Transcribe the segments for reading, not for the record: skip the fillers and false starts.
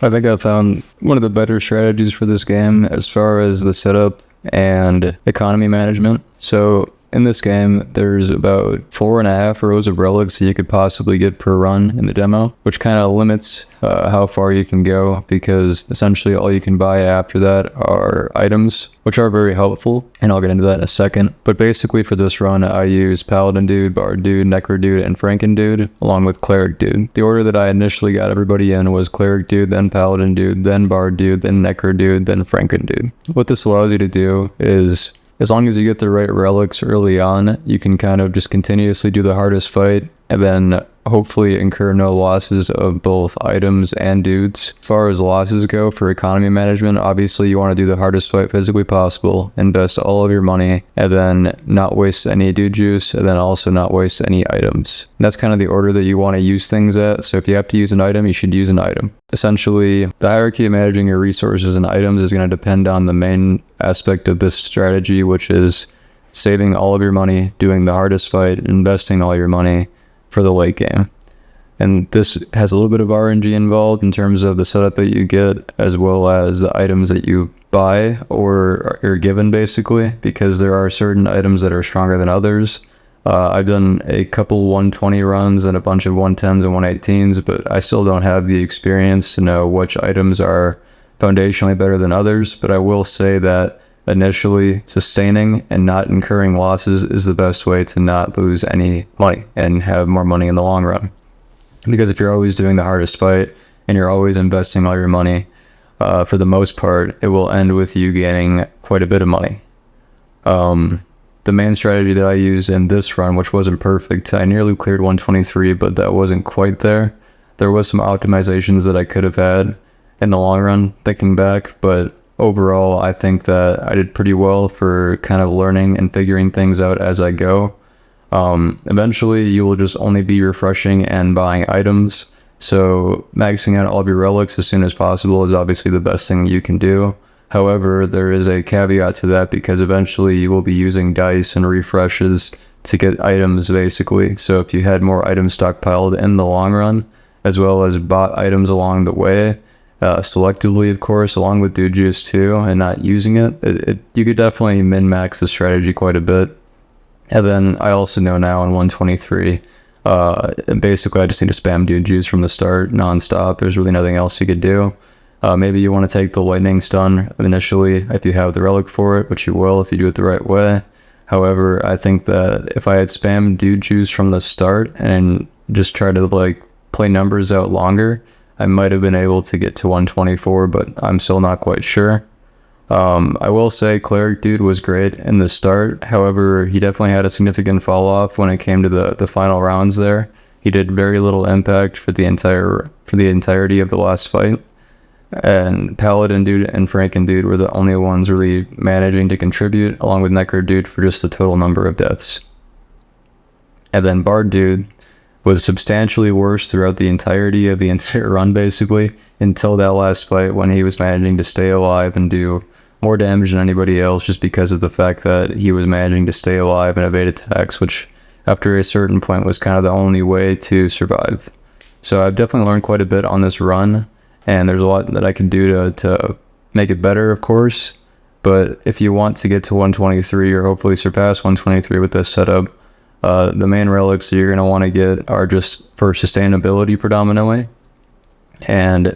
I think I found one of the better strategies for this game as far as the setup and economy management. So in this game, there's about 4.5 rows of relics that you could possibly get per run in the demo, which kind of limits how far you can go, because essentially all you can buy after that are items, which are very helpful, and I'll get into that in a second. But basically for this run, I use Paladin Dude, Bard Dude, Necro Dude, and Franken Dude, along with Cleric Dude. The order that I initially got everybody in was Cleric Dude, then Paladin Dude, then Bard Dude, then Necro Dude, then Franken Dude. What this allows you to do is, as long as you get the right relics early on, you can kind of just continuously do the hardest fight and then hopefully incur no losses of both items and dudes. As far as losses go for economy management, obviously you want to do the hardest fight physically possible, invest all of your money, and then not waste any dude juice, and then also not waste any items. And that's kind of the order that you want to use things at. So if you have to use an item, you should use an item. Essentially, the hierarchy of managing your resources and items is going to depend on the main aspect of this strategy, which is saving all of your money, doing the hardest fight, investing all your money for the late game. And this has a little bit of RNG involved in terms of the setup that you get, as well as the items that you buy or are given, basically, because there are certain items that are stronger than others. I've done a couple 120 runs and a bunch of 110s and 118s, but I still don't have the experience to know which items are foundationally better than others. But I will say that initially, sustaining and not incurring losses is the best way to not lose any money and have more money in the long run. Because if you're always doing the hardest fight and you're always investing all your money, for the most part, it will end with you gaining quite a bit of money. The main strategy that I used in this run, which wasn't perfect, I nearly cleared 123, but that wasn't quite there. There was some optimizations that I could have had in the long run, thinking back, but overall, I think that I did pretty well for kind of learning and figuring things out as I go. Eventually, you will just only be refreshing and buying items, so maxing out all of your relics as soon as possible is obviously the best thing you can do. However, there is a caveat to that, because eventually you will be using dice and refreshes to get items, basically. So if you had more items stockpiled in the long run, as well as bought items along the way, selectively, of course, along with dude juice too, and not using it, you could definitely min-max the strategy quite a bit. And then I also know now in 123, basically I just need to spam dude juice from the start non-stop. There's really nothing else you could do. Maybe you want to take the lightning stun initially if you have the relic for it, which you will if you do it the right way. However, I think that if I had spammed dude juice from the start and just tried to play numbers out longer, I might have been able to get to 124, but I'm still not quite sure. I will say Cleric Dude was great in the start. However, he definitely had a significant fall off when it came to the final rounds there. He did very little impact for the entirety of the last fight. And Paladin Dude and Franken Dude were the only ones really managing to contribute, along with Necro Dude for just the total number of deaths. And then Bard Dude was substantially worse throughout the entirety of the entire run, basically, until that last fight when he was managing to stay alive and do more damage than anybody else, just because of the fact that he was managing to stay alive and evade attacks, which after a certain point was kind of the only way to survive. So I've definitely learned quite a bit on this run, and there's a lot that I can do to make it better, of course. But if you want to get to 123 or hopefully surpass 123 with this setup, the main relics that you're going to want to get are just for sustainability predominantly. And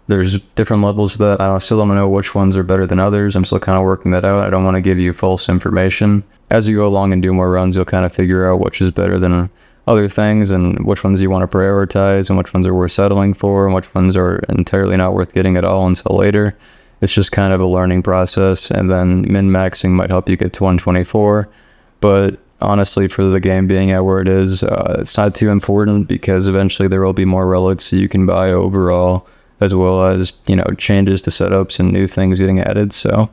there's different levels to that. I still don't know which ones are better than others. I'm still kind of working that out. I don't want to give you false information. As you go along and do more runs, you'll kind of figure out which is better than other things, and which ones you want to prioritize, and which ones are worth settling for, and which ones are entirely not worth getting at all until later. It's just kind of a learning process, and then min-maxing might help you get to 124. But honestly, for the game being at where it is, it's not too important, because eventually there will be more relics that you can buy overall, as well as, changes to setups and new things getting added. So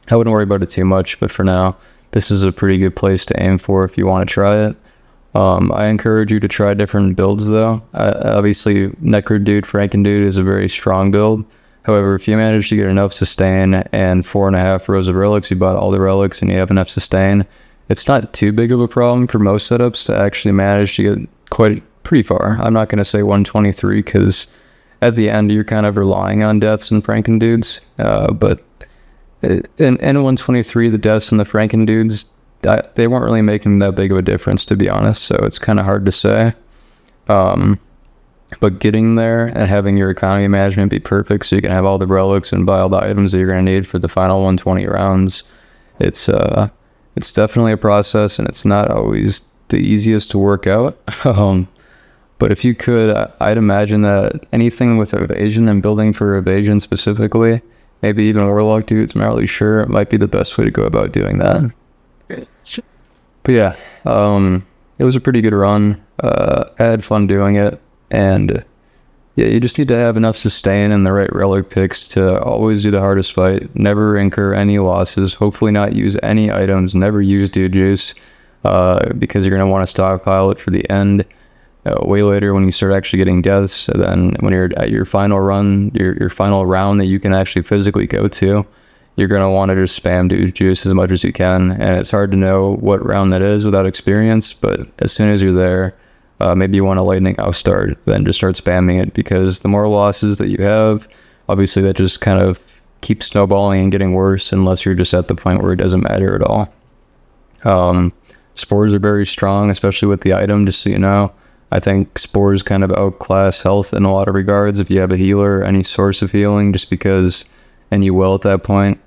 I wouldn't worry about it too much, but for now, this is a pretty good place to aim for if you want to try it. I encourage you to try different builds though. Obviously, Necro Dude, Franken Dude is a very strong build. However, if you manage to get enough sustain and 4.5 rows of relics, you bought all the relics and you have enough sustain, it's not too big of a problem for most setups to actually manage to get pretty far. I'm not going to say 123 because at the end you're kind of relying on deaths and Franken dudes. But in N123, the deaths and the Franken dudes, they weren't really making that big of a difference, to be honest. So it's kind of hard to say. But getting there and having your economy management be perfect so you can have all the relics and buy all the items that you're going to need for the final 120 rounds, it's definitely a process, and it's not always the easiest to work out. But if you could, I'd imagine that anything with evasion and building for evasion specifically, maybe even warlock dudes, I'm not really sure, it might be the best way to go about doing that. But yeah, it was a pretty good run. I had fun doing it, and yeah, you just need to have enough sustain and the right relic picks to always do the hardest fight, never incur any losses, hopefully not use any items, never use dude juice, because you're going to want to stockpile it for the end. Way later when you start actually getting deaths, and then when you're at your final run, your final round that you can actually physically go to, you're going to want to just spam dude juice as much as you can. And it's hard to know what round that is without experience, but as soon as you're there, maybe you want a lightning out start, then just start spamming it, because the more losses that you have, obviously that just kind of keeps snowballing and getting worse unless you're just at the point where it doesn't matter at all. Spores are very strong, especially with the item, just so you know. I think spores kind of outclass health in a lot of regards if you have a healer or any source of healing, just because, and you will at that point.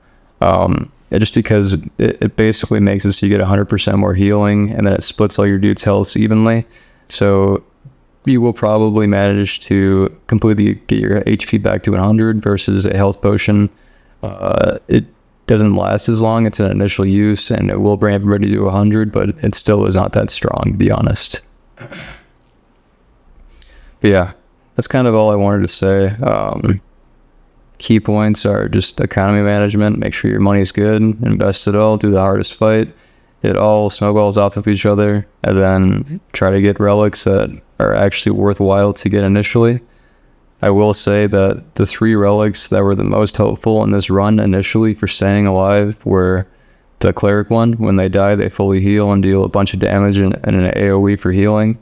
Just because it basically makes it so you get 100% more healing, and then it splits all your dudes' health evenly. So you will probably manage to completely get your HP back to 100 versus a health potion. It doesn't last as long. It's an initial use, and it will bring everybody to 100, but it still is not that strong, to be honest. But yeah, that's kind of all I wanted to say. Key points are just economy management, make sure your money's good, invest it all, do the hardest fight, it all snowballs off of each other, and then try to get relics that are actually worthwhile to get initially. I will say that the 3 relics that were the most helpful in this run initially for staying alive were the cleric one. When they die, they fully heal and deal a bunch of damage and an AoE for healing.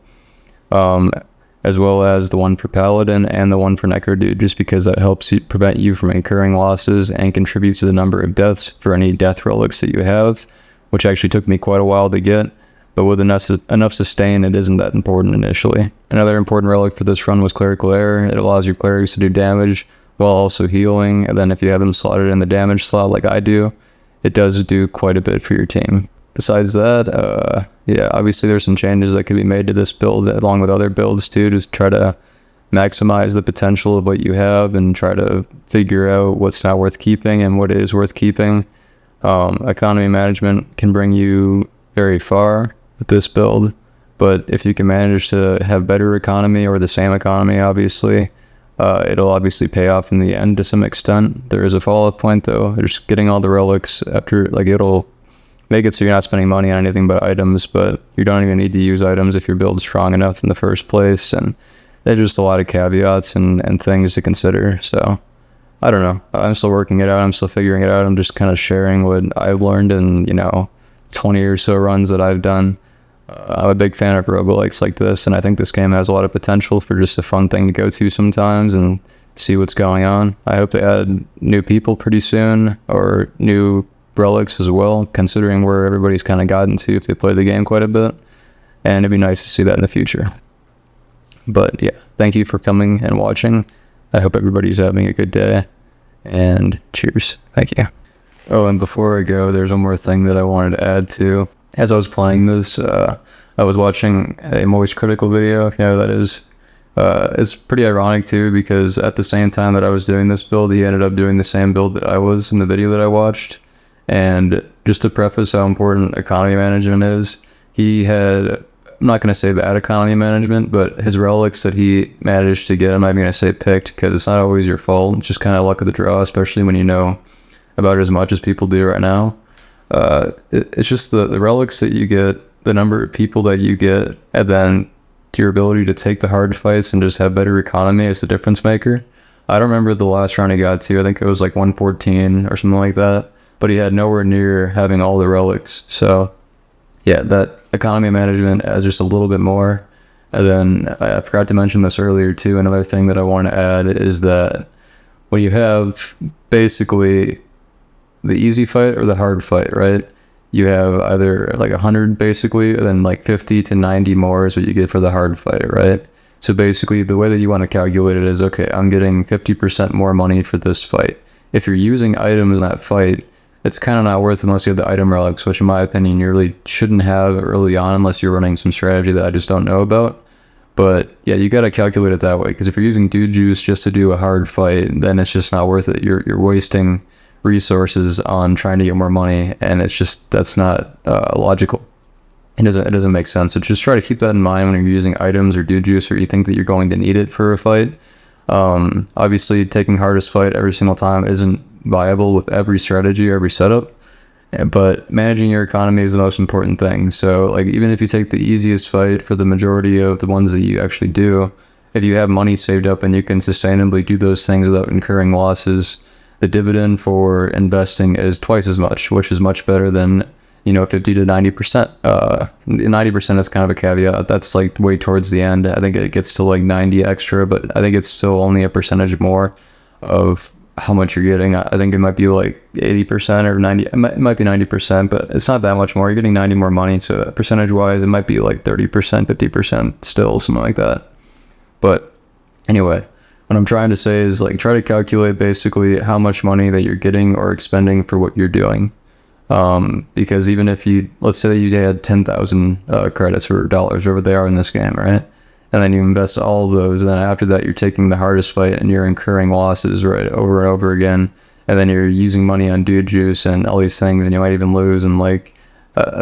As well as the one for Paladin and the one for Necro Dude, just because that helps prevent you from incurring losses and contributes to the number of deaths for any death relics that you have, which actually took me quite a while to get, but with enough sustain, it isn't that important initially. Another important relic for this run was Clerical Error. It allows your clerics to do damage while also healing, and then if you have them slotted in the damage slot like I do, it does do quite a bit for your team. Besides that, yeah, obviously there's some changes that could be made to this build along with other builds too, to try to maximize the potential of what you have and try to figure out what's not worth keeping and what is worth keeping. Economy management can bring you very far with this build, but if you can manage to have better economy or the same economy, obviously, it'll obviously pay off in the end to some extent. There is a follow-up point though. Just getting all the relics after, like, it'll make it so you're not spending money on anything but items, but you don't even need to use items if your build's strong enough in the first place, and there's just a lot of caveats and things to consider. So I don't know, I'm still working it out, I'm still figuring it out. I'm just kind of sharing what I've learned in 20 or so runs that I've done. I'm a big fan of roguelikes like this, and I think this game has a lot of potential for just a fun thing to go to sometimes and see what's going on. I hope to add new people pretty soon, or new relics as well, considering where everybody's kind of gotten to if they play the game quite a bit, and it'd be nice to see that in the future. But yeah, thank you for coming and watching. I hope everybody's having a good day, and cheers. Thank you. Oh, and before I go, there's one more thing that I wanted to add to. As I was playing this, I was watching a Moist Critical video, if you know who that is. It's pretty ironic too, because at the same time that I was doing this build, he ended up doing the same build that I was in the video that I watched. And just to preface how important economy management is, he had, I'm not going to say bad economy management, but his relics that he managed to get, I'm not even going to say picked, because it's not always your fault. It's just kind of luck of the draw, especially when you know about as much as people do right now. It's just the relics that you get, the number of people that you get, and then your ability to take the hard fights and just have better economy is the difference maker. I don't remember the last round he got to. I think it was like 114 or something like that. But he had nowhere near having all the relics. So yeah, that economy management adds just a little bit more. And then I forgot to mention this earlier too. Another thing that I want to add is that when you have basically the easy fight or the hard fight, right? You have either like 100 basically, and then like 50 to 90 more is what you get for the hard fight, right? So basically the way that you want to calculate it is, okay, I'm getting 50% more money for this fight. If you're using items in that fight, it's kind of not worth it unless you have the item relics, which in my opinion you really shouldn't have early on unless you're running some strategy that I just don't know about. But yeah, you got to calculate it that way, because if you're using dude juice just to do a hard fight, then it's just not worth it. You're wasting resources on trying to get more money, and that's not logical. It doesn't make sense. So just try to keep that in mind when you're using items or dude juice, or you think that you're going to need it for a fight. Obviously taking hardest fight every single time isn't viable with every strategy or every setup, but managing your economy is the most important thing. So like, even if you take the easiest fight for the majority of the ones that you actually do, if you have money saved up and you can sustainably do those things without incurring losses, the dividend for investing is twice as much, which is much better than 50 to 90%. 90% is kind of a caveat. That's like way towards the end. I think it gets to like 90 extra, but I think it's still only a percentage more of how much you're getting. I think it might be like 80% or 90. It might be 90%, but it's not that much more. You're getting 90 more money. So percentage wise, it might be like 30%, 50% still, something like that. But anyway, what I'm trying to say is like, try to calculate basically how much money that you're getting or expending for what you're doing. Because even if let's say that you had 10,000 credits or dollars, whatever they are in this game, right? And then you invest all of those, and then after that you're taking the hardest fight and you're incurring losses, right, over and over again, and then you're using money on dude juice and all these things, and you might even lose. And like,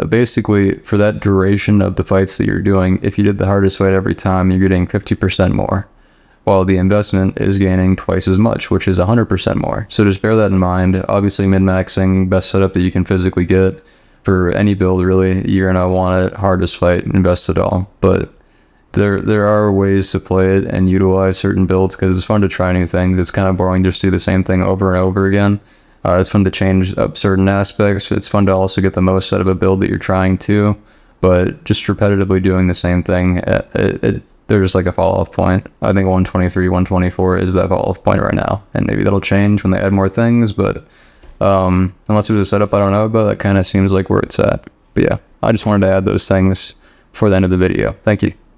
basically for that duration of the fights that you're doing, if you did the hardest fight every time, you're getting 50% more, while the investment is gaining twice as much, which is 100% more. So just bear that in mind. Obviously min-maxing, best setup that you can physically get for any build, really. You're gonna want it hardest fight, invest it all. But there are ways to play it and utilize certain builds, because it's fun to try new things. It's kind of boring just to do the same thing over and over again. It's fun to change up certain aspects. It's fun to also get the most out of a build that you're trying to, but just repetitively doing the same thing, there's like a fall-off point. I think 123, 124 is that fall-off point right now, and maybe that'll change when they add more things, but unless there's a setup I don't know about, that kind of seems like where it's at. But yeah, I just wanted to add those things before the end of the video. Thank you.